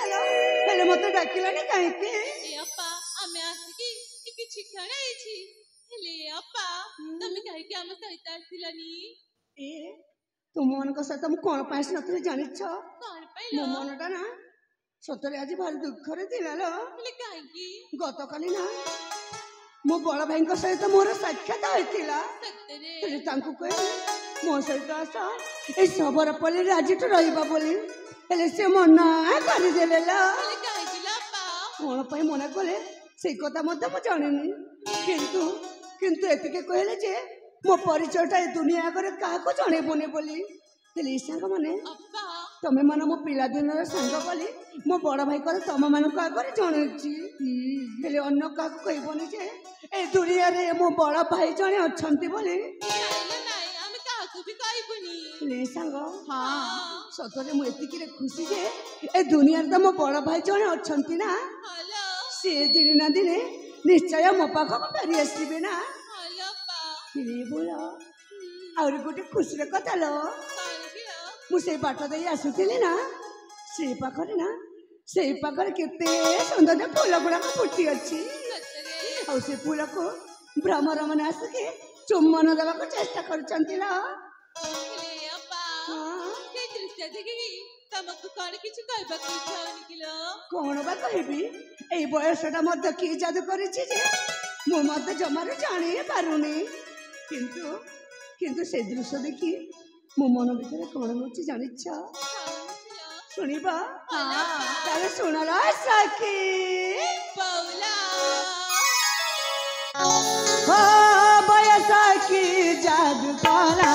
Hello हेले मते डाकिलानी काहे के ए अप्पा आमे आसिकी किछि खण आइछि हेले अप्पा तमे काहे के हम सहित आसिलानी ए तुम मनक सहित मु कोन पाइस नथले जानिछ कोन पाइलो मो मनटा ना सतरे आज भारी दुख रे थिला लो हेले काहे की गतकाली ना मो बड़ भाई सहित मोर साक्षात होइतिला सत्तरे हेले तांकु कहे मो सहित आस ए सबरा पले राजीट रहिबा बोली हेले से मना करि देले ला हेले काहे की अप्पा कोन पई मना कले से कथा मते मु जानिनी किंतु किंतु एतिके कहले जे मो परिचयटा ए दुनिया आगे काहाको जणेबोनी बोली हेले सांग माने अप्पा तमे माने मो पिला दिनर सांग बोली मो बड़ भाई करे तम मानक आगे जणेछि हेले अन्य काहाको कहबोनी जे ए दुनिया रे मो बड़ भाई जणे अछंती बोली नाइ आमे काहाको भी कहबोनी हेले सांग हां सतरे मु एतिके रे खुशी जे ए दुनिया रे मो बड़ भाई जणे अछंती ना हेलो से दिन ना दिने निश्चय मो पाखक फेरी आसीबे ना हेलो अप्पा हेले बोला और गोटे खुशी कथा लो मुझे बाट दे आसुली ना से पाखरे ना से पाखरे केते सुंदर फूल गुड़ाक फुटी अच्छी और से फूल को भ्रमर मैंने आसिके चुम्बन देवाक चेष्टा कर कौन बा कहबी ए बयसटा मत कि जादू कर जमार जानी पारुनी किंतु किंतु से दृश्य देखी मो मन भीतर कौन हो जानिछ शुणा ताले शुणला सखी हो बयसा की जादू कला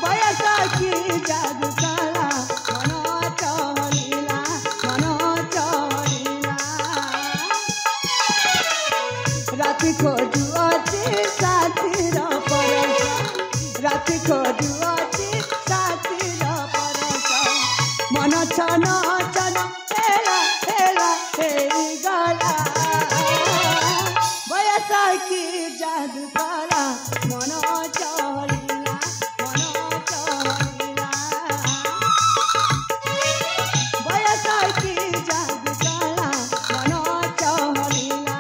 बयसा की जादू कला राति खोजुअती साथीर परस राति खोजुअती साथीर परस मन छन छन हेला हेला हेई गला बयसा की जादू कला मन चलिला बयसा की जादू कला मन चलिला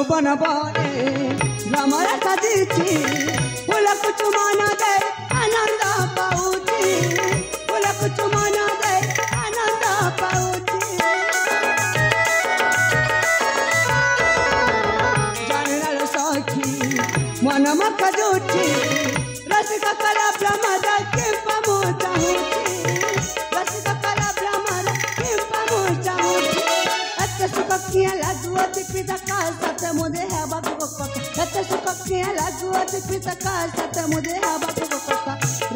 बन बने भ्रमर सदिछि फूल कुछ मन दे आनंद पाउछि फूल कुछ मन दे आनंद पाउछि जानल सखी मन मख जोठी रसिक कला भ्रमर के पमुचाहुछि रसिक कला भ्रमर के पमुचाहुछि सुखिया लागुअति पिता काल सत मुदे है बाबू को सुखिया लागुअति पिता काल सत मुदे है बाबू को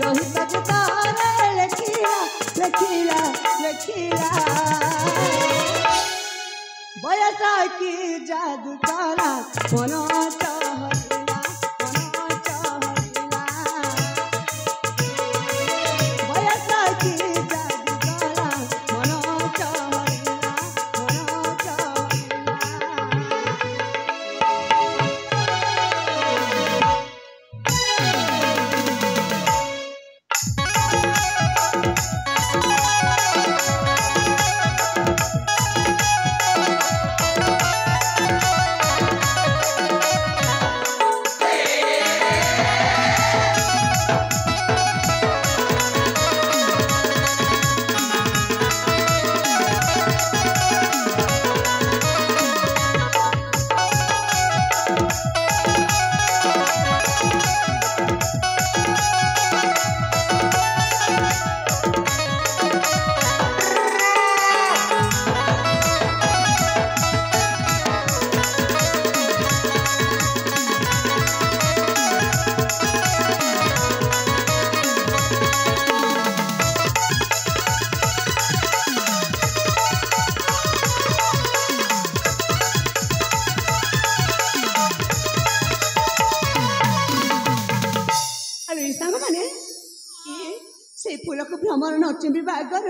रोहित जतारे लखीला लखीला लखीला बयसा की जादू कला मनो चहलिला बयसा की जादू कला मनो चहलिला सांग माने ये से फूल को भ्रमर नचिबी बागर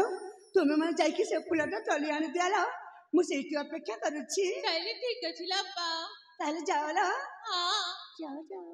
तुम मैंने जाइए से फूलटा टली आनी दियाला मुझे अपेक्षा करुच्छी ताइले ठीक अछि लप्पा ताले जाओ ला हाँ जाओ जाओ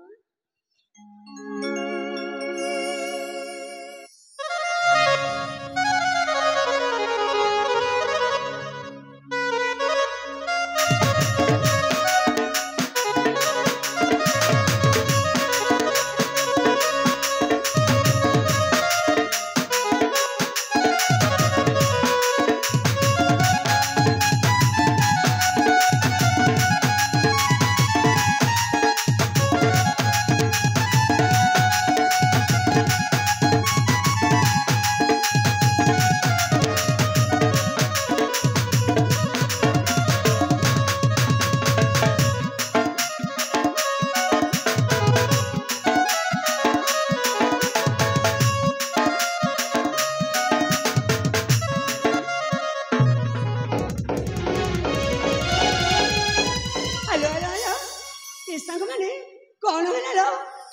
कौन है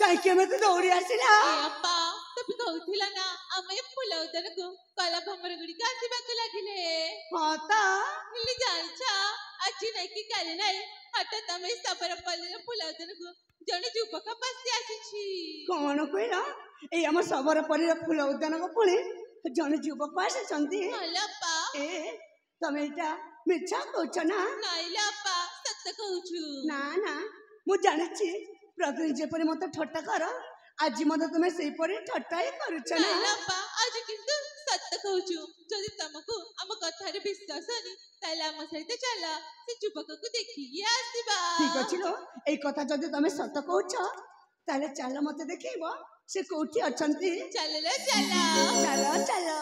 कहीं में तो दौड़ी आसिला अप्पा तभी कहूथिला ना आमे फूल उदर को कला भमर गुडी का आसीबा को लागिले हां ता हिली जायचा आजी नाही की काले नाही हठात आमे सबर पल्ले फूल उदर को जणे जुबक पस्ती आसीछि कौन कहला ए हम सबर पल्ले फूल उद्यान को पुणी जने युवक आसिछंती हलप्पा ए तमे एटा मिछा कहछ ना नाइला अप्पा सत्य कहूछु ना ना मु जानिछि प्रकृति जेपरि मते ठट्टा कर आज मते तुमे सेही परि ठट्टा ही करूछ ना नाइला अप्पा आज किंतु सत्य कहूछु जदि तुमको हम कथारे विश्वास नहीं ताले हम सहित चला से जुबक को देखि आसीबा ठीक अछि लो ए कथा जदि तुमे सत्य कहछ ताले चल मते देखैबो से कोठी अछंती चलला चला चलो चलो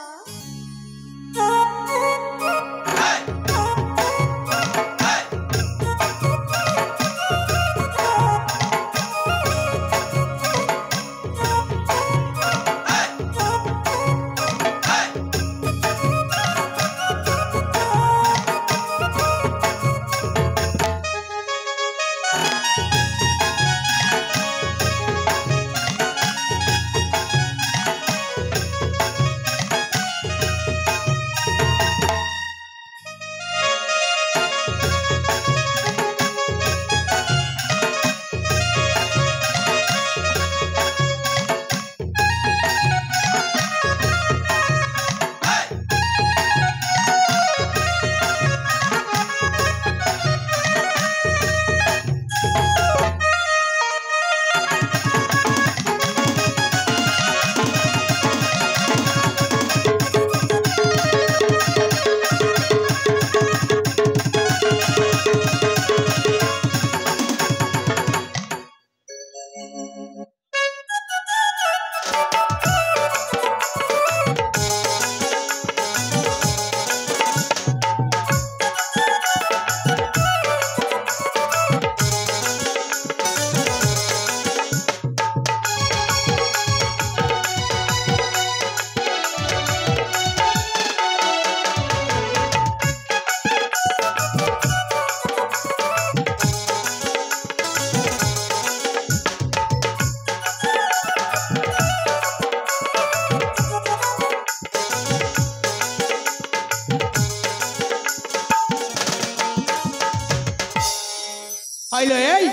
आइलो ए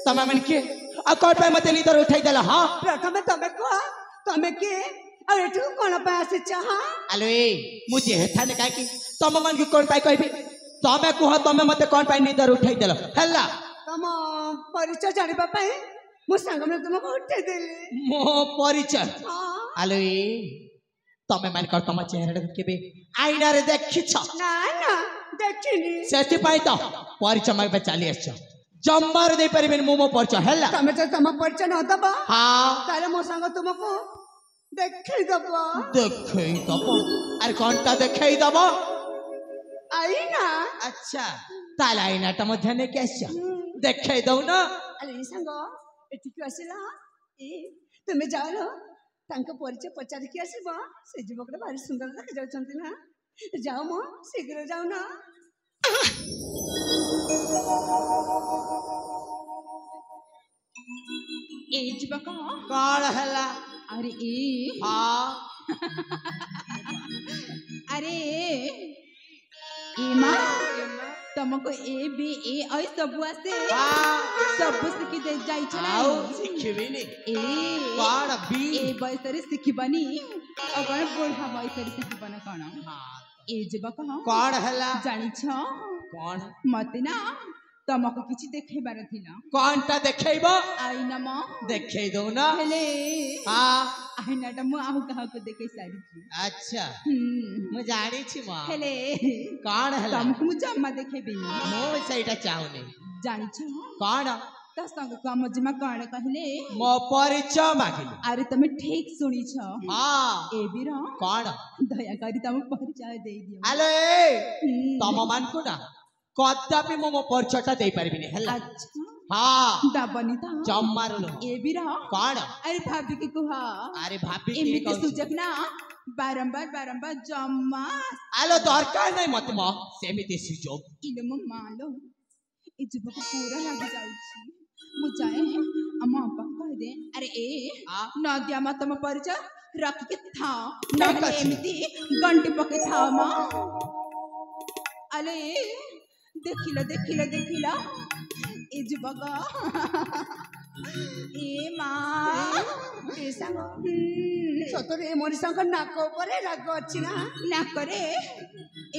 तमे मन के आ कोन पे मते लीडर उठाई देला हां प्रथम तमे को तमे के आ एठू कोन पे आसी हां आलो ए मुझे हेथा ने काहे कि तमे मन के कोन पे कहबी तमे कुह तमे मते कोन पे लीडर उठाई देला हल्ला तम परिचय जानिबा पई मो संग में तुमको उठे देले मो परिचय हां आलो ए तमे मन कर तम चेहरा केबे आईना रे देखिछ ना ना देखिनी सेति पाई तो परिचय मागबे चली आछ जम्बार दे परिबेन मोमो परिचय हल्ला तमे तो तम परिचय न दबा हां ताले मो संग तुमको देखै दबा देखै दबो अरे कोनटा देखै दबो आई ना अच्छा ताले आईना त मध्य ने कैसा देखै दउ न अरे संग एठी आसिला ए तुमे जाओ न तांका परिचय पचार की आसीबा से जीवकटा भारी सुंदर देख जाउछंती ना जाओ मो शीघ्र जाओ ना ए जीवक कौन हला अरे ए हाँ अरे ए माँ तुमको ए बी ए आई सब आसे सब सिखी दे जाई छला आओ शिखिबिनी ए कौन बी ए बयसरे सिखिबनी अगर बुढ़ा बयसरे सिखिबन कौन ए जेबा कौन हला जानी छ कौन मते ना तुमको किछि देखेबार थिला कौन ता देखेबो आईना म देखे दो ना हेले हाँ आईना टा मु आहु कहा को देखे सारी छी अच्छा मैं जानी छी मां हेले कौन हला तुमको मु जम्मा देखेबी मो सईटा चाहुनी जानी छ कौन ता संग काम जमा कण कहले मो परिचय मागिली अरे तुम ठीक सुनी छ हाँ ए बीर कौन दया करी तुम परिचय दे दियो हेलो ए तम मान को ना कदापि मो परिचयटा दे पारिबिनी हला अच्छा हाँ दबनी ता जम्मारुलो ए बीर कौन अरे भाभी के कुहा अरे भाभी की एमिति कहू सुजक ना बारंबार जम्मा आलो दरकार नहीं मत म सेमिति सुजोग इलम मालो ए जुबक पूरा लागी जाउची मु जाए अम्मा अप्पा कह दे अरे ए नदिया मा तुम परिचय रख के था ना एमिति गंटी पके था मा अले देखिला ए जुबक ए माँ ए सांग सतरे ए मनीषक नाक उपरे राग अछि ना नाकरे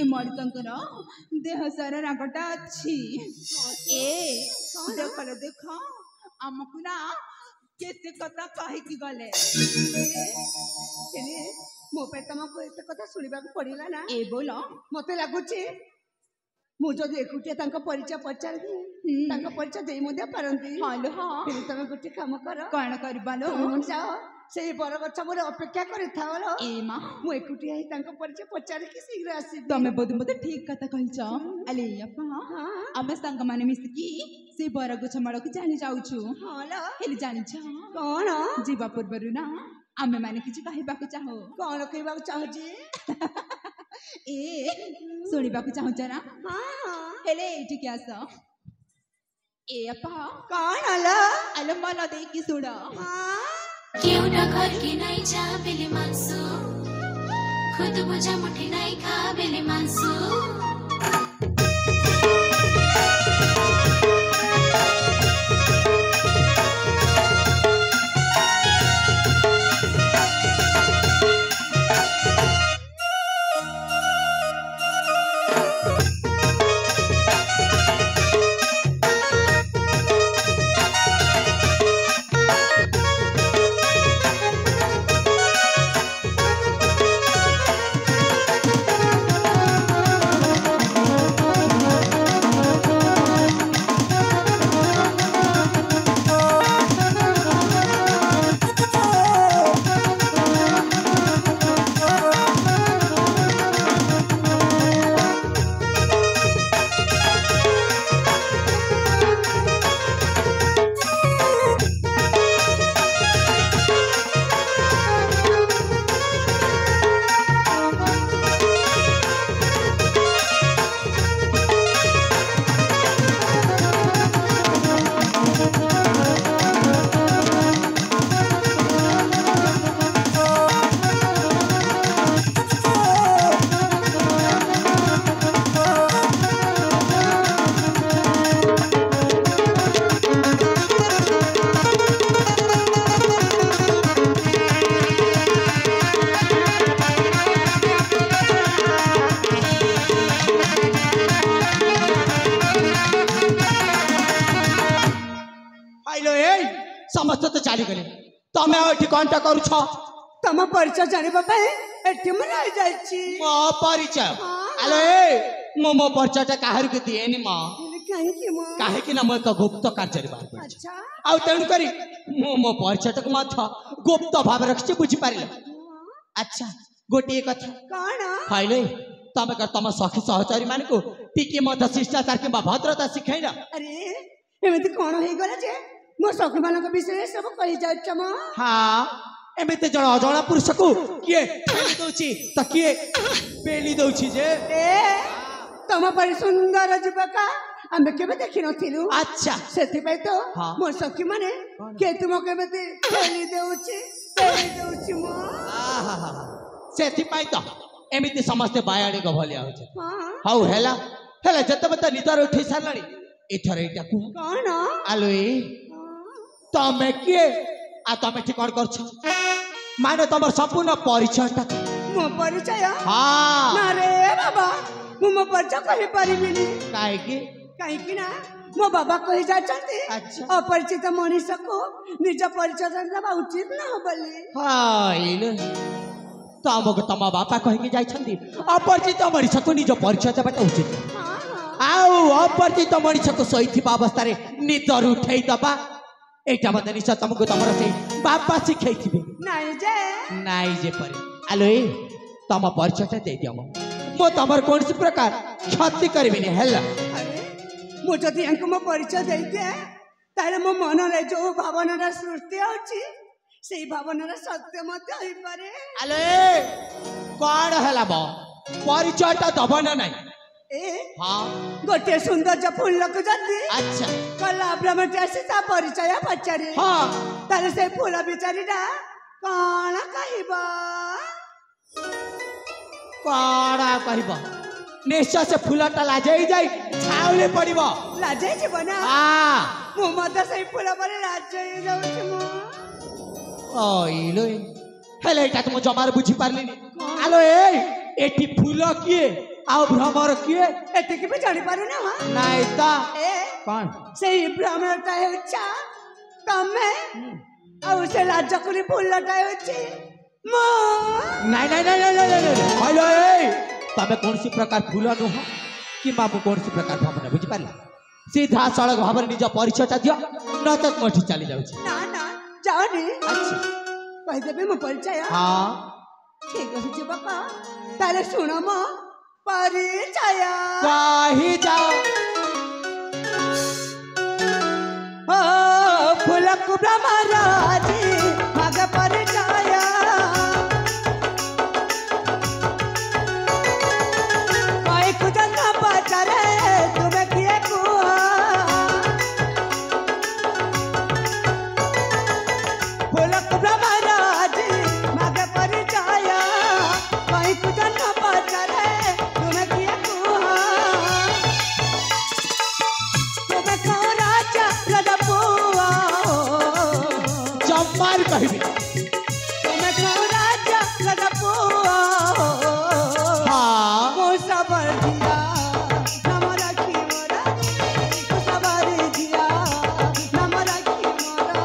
ए मणिकंकर देह सारा रागटा अछि ए देख हमको ना केते कथा कहि कि गले एने मो पे तुमको एते कथा सुनिबा को पड़िला ना ए बोलो मते लागुची मु जदि एकुटिया तांको परिचय पचारबी तांको परिचय देई मध्य पारंती हालो हां तमे गोटे काम कर कोन करबालो तुम जाओ से बरगछ मोरे अपेक्षा करि थाओलो ए मां मु एकुटिया ही तांको परिचय पचारि कि शीघ्र आसी तमे बोधे मते ठीक कथा कहिछ अले अपा आमे संग माने मिसकी से बरगछ मड़क जानि जाउछु हालो हेली जानि छ कोन जीवा पूर्वरु ना आमे माने किछ कहिबा को चाहो कोन कहिबा को चाहो जी ए सुनिबा को चाहो जरा हां हेले एठी के आस ए अपा कोन हलो अले मला दे की सुड हां क्यों न घर की नहीं जा बेले मांसू खुद बुझा मुठी नहीं खा बेले मांसू समस्त तो चली गले तमे एठी कोनटा करू छ तम परिचय जानिबा पे एठी मन आ जाईची मो परिचय हेलो ए मो परिचयटा काहर के दिएनी म काहे कि मो काहे कि ना म एक गुप्त कार्य बार पर अच्छा आउ तेणु करी मो परिचयटा को मथ गुप्त भाव रखछि बुझी पारिले अच्छा गोटे कथा कोन हाइले तमे कर तम सखी सहचारी मान को टिके मत शिष्टाचार के भद्रता सिखाइना अरे एमिति कोन होई गला जे मो सखी मानक विषय सब कहि जाउछ म हां एमिते जण अजणा पुरुष को किए पेली दउछि त किए पेली दउछि जे ए तम पर सुंदर जुबका आमे केबे देखि नथिलु अच्छा सेति पे तो हाँ। मोर सखी माने के तुम केबे खेली देउची मो सेथि पाई तो एमिति समस्त बायाडी को भलिया होचे हां हाउ हेला जते बत निदर उठी सारलानी एथरे एटा कु कोन आलोई तमे के आ तमे ठीक कोन करछ माने तमर संपूर्ण परिचयटा मो परिचय हां ना रे बाबा मो परिचय कहि परिबिनी काहे की काहे ना मो बाबा कहि जाचंती अच्छा। अपरिचित मनीष को निज परिचय देबा उचित ना होबली हाइले तमको तम बापा कहि के जाइछंती अपरिचित मनीष को निज परिचय देबाटा उचित आउ अपरिचित मनीष को सहिथिबा अवस्था रे निदर उठै दबा एटा मते निश्चय तुमको तमर से बापा सिखैथिबे नाइ जे परे आलोई तम परिचय दे दियो मो तमर कोनसी प्रकार क्षति करबिनी हेला मो जदि अंक मो परिचय दे दे ताले मो मन रे जो भावना सृष्टि होची सेही भावना सत्य मत होई पारे आलोई कोन हेला बो परिचयटा दबना नाही ए हां गोटे सुंदर ज फूल को जदी अच्छा कला ब्रह्मचारी आसी ता परिचय पचारे हां ताले से फूल बिचारीडा कोन कहबा कोड़ा कहबा निश्चय से फूलटा लाजै जाई छाउले पड़िबो लाजै जे बना हां मो मत से फूल पर लाजै जाउछ मो ओइलो हेले एटा तुम जमार बुझी पारलिनी आलो एठी फूल किए आउ भ्रमर किए एते के भी जानि पारे ना नाइ ता ए कोन सेही भ्रमरटा हेचा तमे आउ से लाजकुली फूलटा हेची मो नाइ हेलो तमे कोनसी प्रकार फूल नुह कि बाबू कोनसी प्रकार भावना बुझी पारला सीधा सड़क भाବରେ निज परिचयटा दियो न तक मठी चली जाउछि ना जाओनी अच्छा कहि देबे मो परिचय हां ठीक अछि बाबा ताले सुनो मो परिचय कहि जाओ ओ फूलक ब्रह्मराजी मग परिचय कोई कुछ न पचारे तुम्हें किए कुआ फूलक ब्रह्मराजी मग परिचय कोई कुछ न पचारे तुम्हें किए कुआ तुम्हें को राजा रदपुआ चम्मार कहिबी तुम्हें को राजा रदपुआ हां को सबर दिया नमरा की मोरा को सबर दिया नमरा की मोरा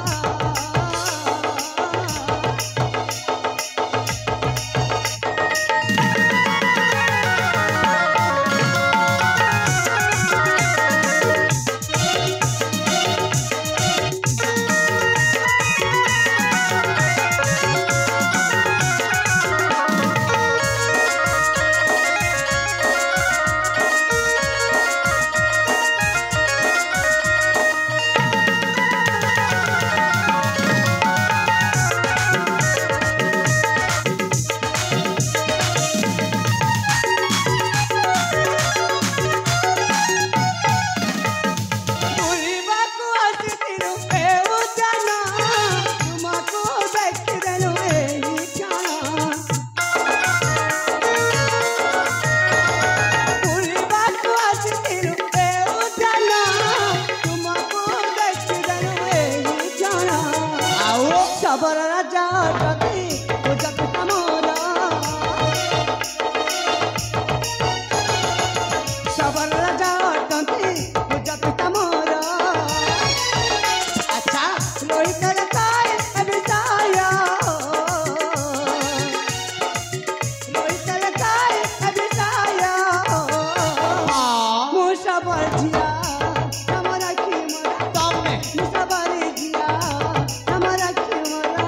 बुलिबाकु आसितिरु ए उजाना तुमको देखिदेनु एही क्षण बुलिबाकु आसितिरु ए उजाना तुमको देखिदेनु एही क्षण आउ सबर राजा अटकी उजपिता मोरा सबर राजा अटकी उजपिता मोरा अच्छा लोहित लताय अभिसाया लोहित लताय अभिसाया हां मुसा बजिया हमरा की मोरा तमे मुसा बजिया हमरा की मोरा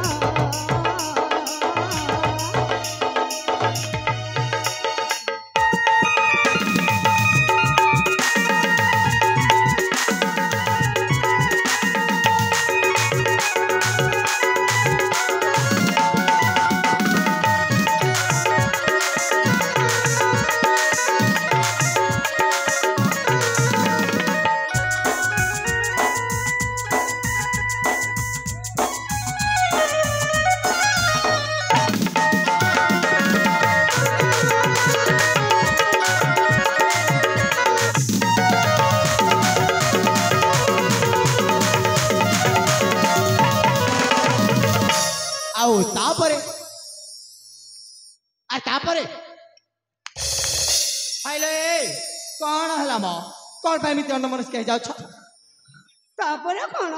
कौन हला मो कौन पे एमिति अन्नमनस्क हो जाउछ तापर कौन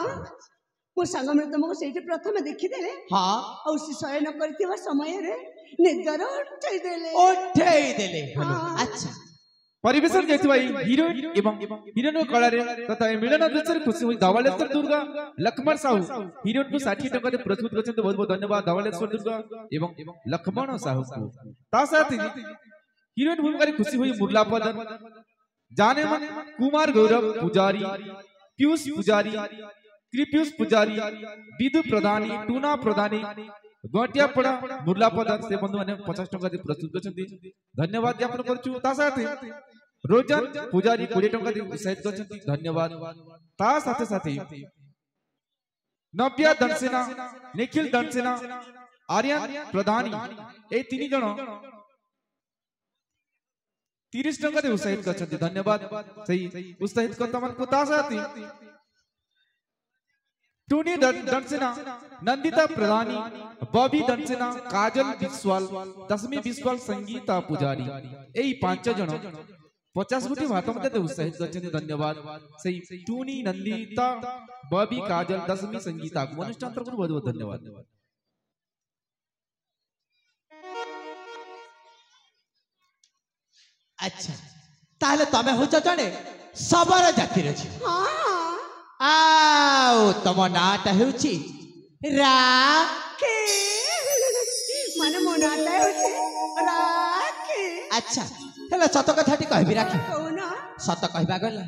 मो सांग में तुमको सेठी प्रथम देखिदेले हाँ और से शयन करथिबा समय रे निदर उठै देले अच्छा परिवेशन करथिबा हीरोइन एवं हीरोइन कला रे तथा मिलन दृश्य खुशी होई धवलेश्वर दुर्गा लक्ष्मण साहू हीरोइन को 60 टका रे प्रस्तुत करछन बहुत बहुत धन्यवाद धवलेश्वर दुर्गा एवं लक्ष्मण साहू को ता साथ हीरोइन भूमिका रे खुशी होई मुरला पदन जाने मन कुमार गौरव पुजारी पीयूष पुजारी कृपीयूष पुजारी विदु प्रधानी टूना प्रधानी गटिया पड़ा मुरला पदन से बंधु माने 50 टका दे प्रस्तुत करछन्ती धन्यवाद ज्ञापन करछु ता साथे रोजन पुजारी 20 टका दे उत्साहित करछन्ती धन्यवाद ता साथे साथे नव्या दंसेना निखिल दंसेना आर्यन प्रधानी ए तीन जण 30 टका दे उत्साहित करछन्ती धन्यवाद सही उत्साहित करता मन को ता साथे टूनी दंसेना नंदिता प्रधानी बॉबी दंसेना काजल बिस्वाल दशमी बिस्वाल संगीता पुजारी एई 5 जण 50 कोटी भात मते उत्साहित करछन्ती धन्यवाद सही टूनी नंदिता बॉबी काजल दशमी संगीता को अनुष्ठान तरफ बहुत बहुत धन्यवाद अच्छा ताले तमे होच जणे सबर जाति रे छी हां आओ तम नाटा हेउची राखी माने मो नाटा होचे राखी अच्छा हेला सत कथाटी कहबी राखी कोना सत कहबा गला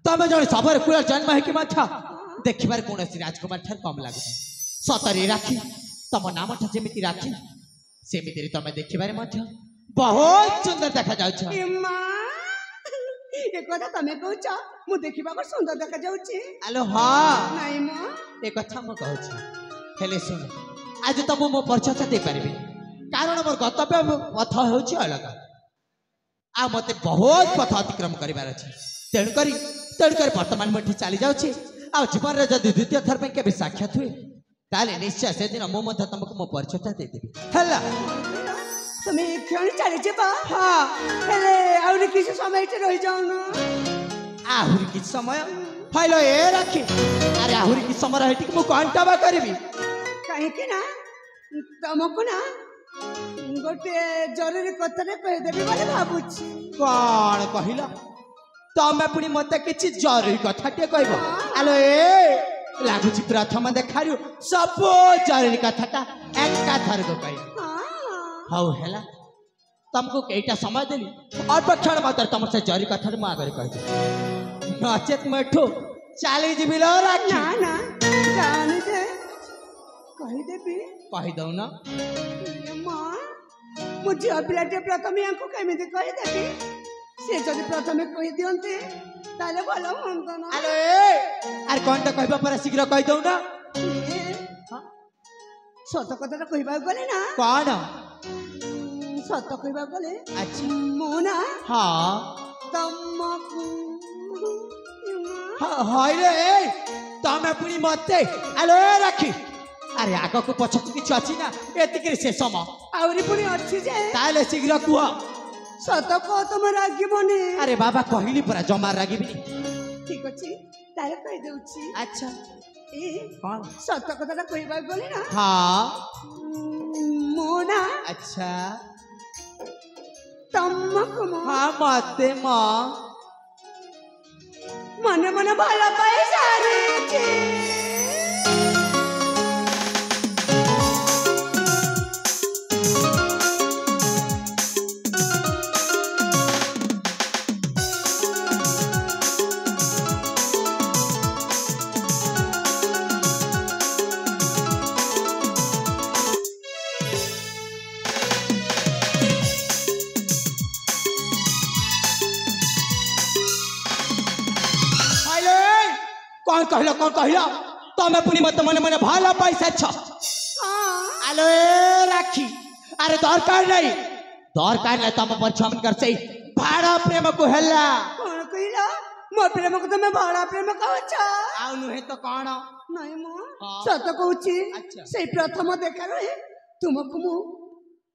तमे जणे सबर कुल जन्म है कि माथा देखिबार कोनसी राजकुमार ठार कम लागु सतरी राखी तम नाम ठा जेमिति राखी सेमिति तमे देखिबारे मध्य बहुत सुंदर देखा जाउछ ए मां ए कथा तमे कहूछ मु देखिबा को सुंदर देखा जाउची आलो हां नाही मां ए कथा म कहूछ हेले सुन आज तम मो परिचय दे पारिबे कारण मोर गतव्य पथ होउची अलग आ मते बहुत पथ अतिक्रम करिवार अछि तेण करी वर्तमान मठी चली जाउची आ जीवन रे जदी द्वितीय थर पे केबे साक्षात हुए ताले निश्चय से दिन मो मते तुमको मो परिचय दे देबी हला तमे क्षण चली जेबा हां हेले आउरी किसी समय ते रहि जाऊ ना आहुरी किछ समय फाइलो ए राखी अरे आहुरी किछ समय रहटी मु कोनटा बा करबी काहे कि ना तमको ना गोटे जरूरी कथा रे कह देबी बोले भाबुछी कोन कहिला तमे पुनी मते किछ जरूरी कथा के कहबो आलो ए लागुची प्रथम देखारु सब जरूरी कथाटा एका थर को कहि हाउ हेला तुमको केटा समय देली अल्प क्षण मात्र तुम से जरूरी कथा मा आगे कह दे नचेत मेठो चाली जीबी लो राखी ना ना जाने दे कहि दौ ना मां मुझे अबिलाटे प्रथम यांको केमिति कहि देबी से जदि प्रथम कहि दियंते ताले भलो होंतो ना आलो ए आर कोन त कहबा पर शीघ्र कहि दौ ना सत कथा कहबा गले ना कोन सत कहबा गले अच्छा मोना हां तमको हाय रे तमे पुनी मते आलो ए राखी अरे आग को पछ किछ अछि ना एतिके से समय आउरी पुनी अछि जे ताले शीघ्र कुआ सत को तुम रागिबनी अरे बाबा कहली परा जमा रागिबनी ठीक अछि ताले कहि देउछि अच्छा ए कोन सत कथा कहबा गले ना हां मोना अच्छा तमको हां मते मां मने मने भला पाए सारी छे कौन कहला तमे पुनी मत मने मने भाला पैसा छ आलो ए राखी अरे दरकार नहीं तम पर छमन कर से भाड़ा प्रेम को हल्ला कोन कहला मो प्रेम को तमे भाड़ा प्रेम कहू छ आउ नुहे तो कोन नहीं मो सत कहूची अच्छा से प्रथम देखा रहे तुमको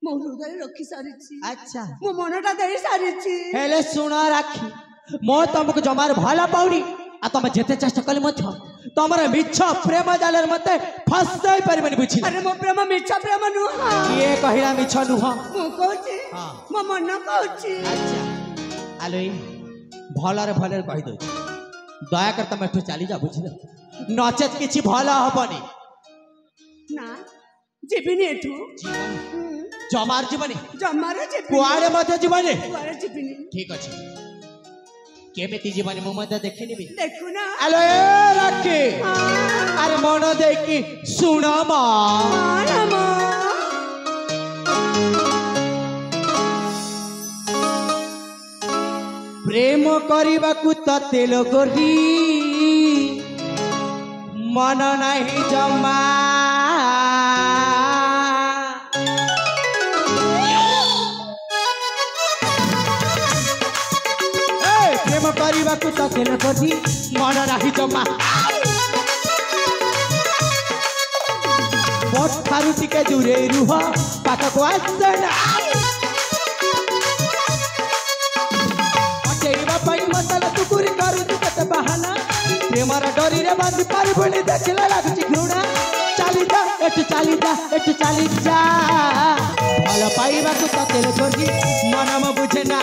मो हृदय रखी सारी छी अच्छा मो मनटा देई सारी छी हेले सुना राखी मो तुमको जमार भला पाउनी आ तुम जेते चेष्टा कले मध्य तमर मिछ प्रेम जालर मते फसई परबनी बुझी अरे मो प्रेम मिछा प्रेम नुह ये कहिला मिछ नुह मु कहूची हाँ। मो मन कहूची अच्छा आलो भलरे भलरे कहि दो दया कर तुम एठू चली जा बुझिल नचेत किछि भला हबनी ना जीविनी एठू जमार जीवनी जमारे जीविनी कुआड़े मध्य जीवनी कुआरे जीविनी ठीक अछि केमिति जीवनी मु मध्य देखिनी भी देखु ना आलो राखी अरे मन देखी सुन मा आनम प्रेम करबाकू तते लोगरी मन नहीं जमा प्रेम करबाकू तते लोगरी मन नहीं जमा मोट थारु टिके जुरे रुह पाखक आसना मतला तुकुरी करू तू कत बहाना प्रेमर डोरी रे बांधी पारिबनी देखला लागुची घृणा चाली जा एठ चाली जा एठ चाली जा भल पाइबा तू तते लोगरी मनम बुझे ना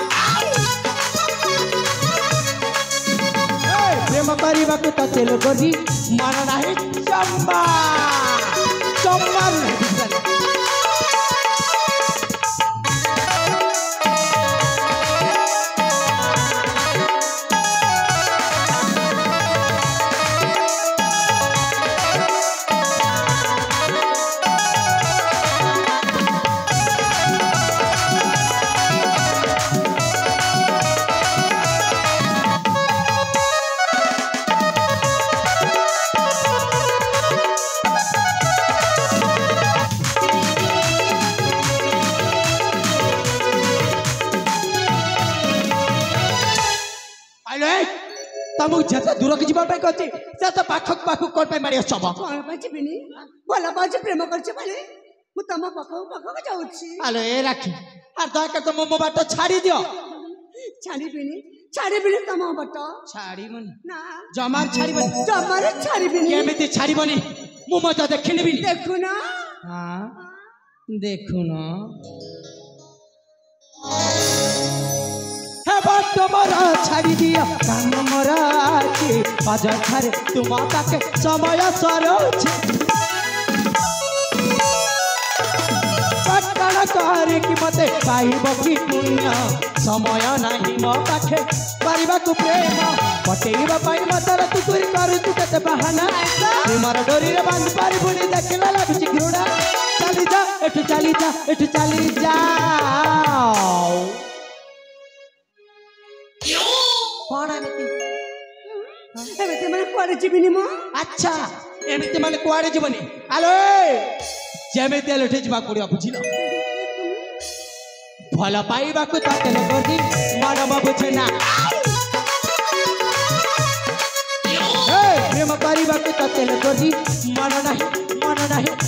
प्रेम करबा तू तते लोगरी मन नाही चंबा चंबा नहीं तमु जते दूर के जीवा पे कहती से तो पाखक पाखक कोन पे मारी छबा कोन पे जीविनी भला बाजे प्रेम करछ भने मु तम पाखक पाखक जाउछी आलो ए राखी आर दया कर तुम मो बाट छाड़ी दियो छाड़ी बिनी तम बाट छाड़ी मन ना जमार छाड़ी बनी जमारे छाड़ी बिनी केमिति छाड़ी बनी मु मत देखिन बिनी देखु ना हां देखु ना हे बात मोरा छाड़ी दिया कान मोरा के अजथारे तुम ताके समय सरोछ पटकन करे कि मते पाइब कि पुण्य समय नाही मो पाखे करबा को प्रेम पटेइबा पाई मतर तू तुरी करू तू कते बहाना तुमर डोरी रे बांध पारिबुनी देखला लागुची घृणा चली जा एठ चली जा एठ चली जा कौन एमिति एमिति माने कुआरे जीविनी मो अच्छा एमिति माने कुआरे जीवनी आलो जेमिति लठे जीवा कुड़िया बुझिलो भला पाइबा को ताते लगोदी मनम बुझना प्रेम करबा को ताते लगोदी मन नाही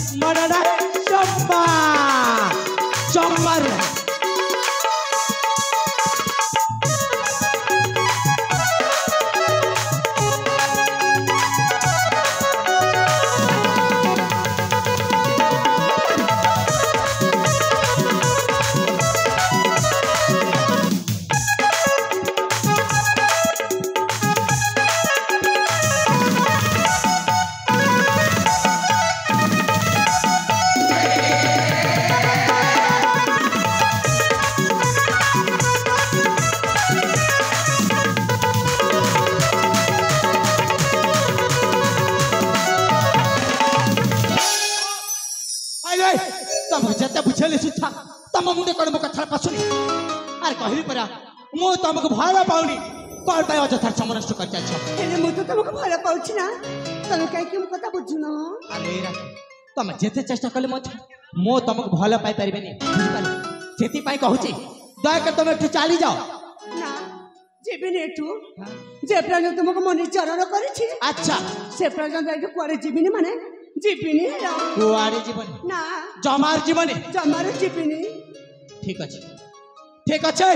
चंबा चंबार तम जते बुझले सुथा तम मुंडे कोन मो कथा पसुनी अरे कहली परा मो तमको भाला पाउनी कोन पाय अजथार समनष्ट कर चाछ एने मु तो तुमको भला पाउछि ना तमे काहे कि मो कथा बुझु न अरे राख तम जेते चेष्टा कले मो तमको भाला पाई परिबेनी बुझि पाले सेति पाई कहूची दया कर तमे एठु चाली जाओ ना जीविनी एठु जे प्राण तुमको मनि चरण करिछि अच्छा से प्राण जाके कुआरे जीविनी माने जीविनी कुआरे जीवन ना जमार जीवन जमार जीविनी ठीक अच्छे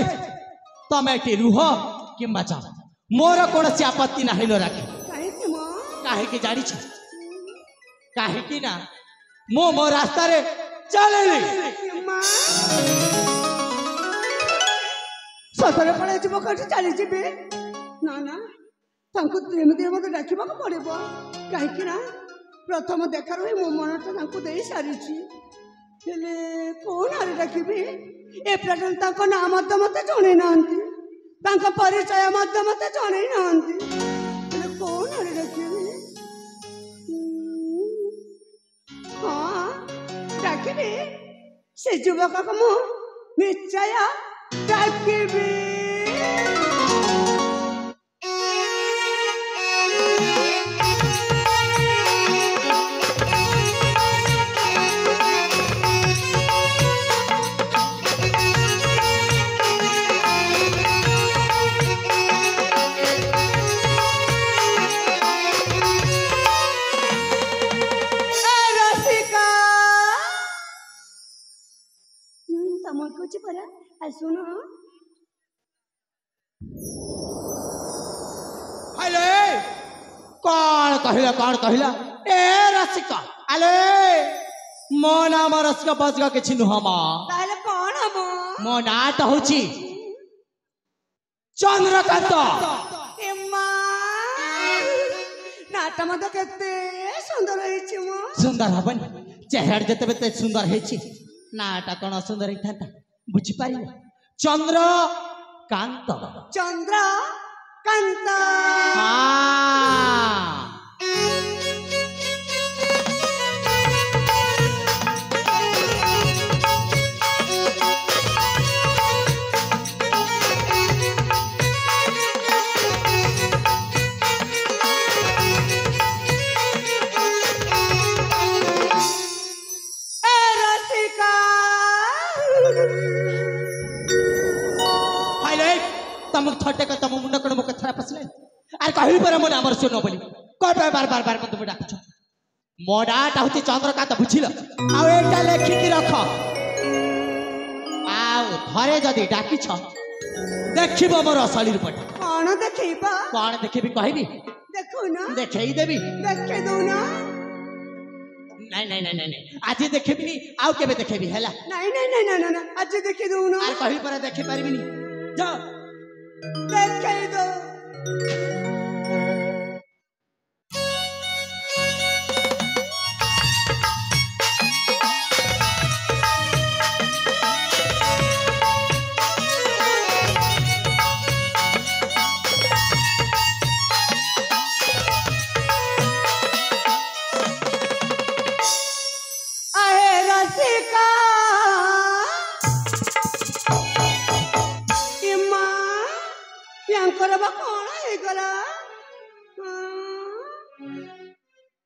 तमे एटी रुह किंबा जा मोर कौन से आपत्ति ना हेलो राखी କାହିଁକି ମ काहे के जानी छ काहे की ना मो रास्ता रे चलेली ମା ସତରେ ପଳେଇ ଯିବ କୋଉଠି ଚାଲିଯିବେ ନା ନା ତାଙ୍କୁ ଯେମିତି ମୋତେ ଡାକିବାକୁ ପଡ଼ିବ କାହିଁକି ନା ପ୍ରଥମ ଦେଖାରୁ ହିଁ ମୋ ମନଟା ତାଙ୍କୁ ଦେଇ ସାରିଛି ହେଲେ କୋଉ ନାଁରେ ଡାକିବି ଏ ପର୍ଯ୍ୟନ୍ତ ତାଙ୍କ ନାଁ ମଧ୍ୟ ମୋତେ ଜଣେଇ ନାହାନ୍ତି ତାଙ୍କ ପରିଚୟ ମଧ୍ୟ ମୋତେ ଜଣେଇ ନାହାନ୍ତି ହେଲେ କୋଉ ନାଁରେ ଡାକିବି ହଁ ଡାକିବି ସେ ଯୁବକକୁ ମୁଁ ନିଶ୍ଚୟ ଡାକିବି ପରା ଶୁଣ हेलो कौन कहला ए रसिका आले मो नाम रसिका बजगा किछि नुह मा ତାହେଲେ କଣ ମ मो नाट होछि चंद्रकांत ଏ ମା ନାଟ ମଧ୍ୟ କେତେ ସୁନ୍ଦର ହେଇଛି ମ सुंदर हबन चेहरा जते बेते सुंदर हेछि नाटा कोन सुंदर हेथाता बुझी पारि चंद्रकांत ଚନ୍ଦ୍ରକାନ୍ତ हाँ तमक थटे का तम मुंड कण मुख थरा पसले आर कहि पर मन हमर सुनो बोली कोइ बार बार बार मत डाकुछ मोडाटा होती चंद्रकांत बुझिल आ एटा लेखि की रख आ धरे जदी डाकी छ देखिबो मोर असली रूपट कौन देखिबा कोन देखिबी कहबी देखो ना देखै देबी देखे दो ना नहीं नहीं नहीं नहीं आज देखिबी नी आउ केबे देखिबी हैला नहीं नहीं नहीं नहीं नहीं आज देखी दो ना आर कहि पर देखि परबी नी जा देखे दो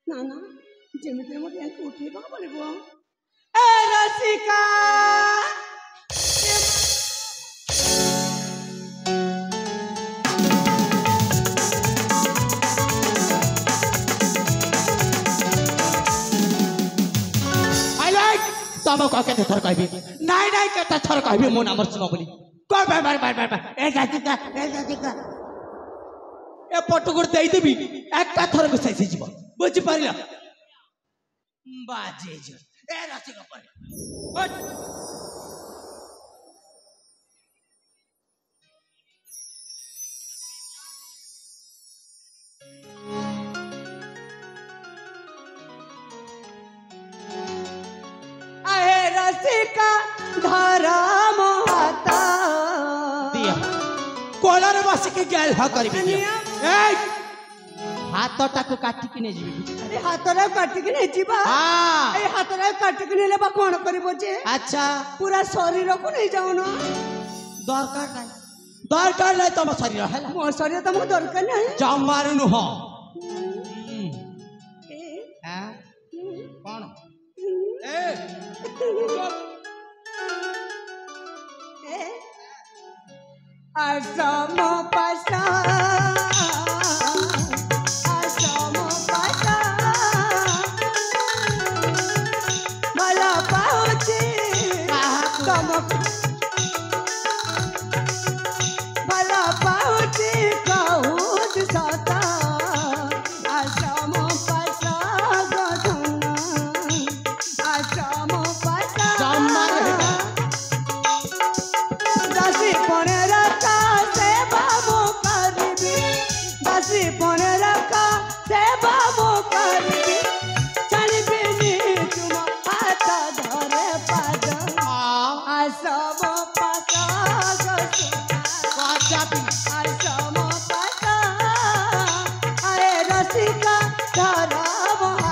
ना जेमिति मोटे यांको उठेबा पड़िबो ए रसिका आई लाइक तब का केते थर कहबी नहीं नहीं केते थर कहबी मो नाम सुनो बोली को बार बार बार बार ए रसिका ए पटुकुर देई देबी एकटा थर को सैसे जीव बुझि पारिला बाजे जो ए रसिका पर हट आहे रसिका धरम हाता दिया कोलर बस के गेल ह करबी ए हाथटा को काटी के ने जीबी अरे हाथरा काट के नहीं जीवा हां ए हाथरा काट के नेले बा कोन करबो जे अच्छा पूरा शरीर को नहीं जाओ ना दरकार नहीं तम शरीर हैला मो शरीर त मो दरकार नहीं जाऊ मारनु हो ए हां कौन ए ए असम पासा मला पाहुचे मला पाहुचे धरम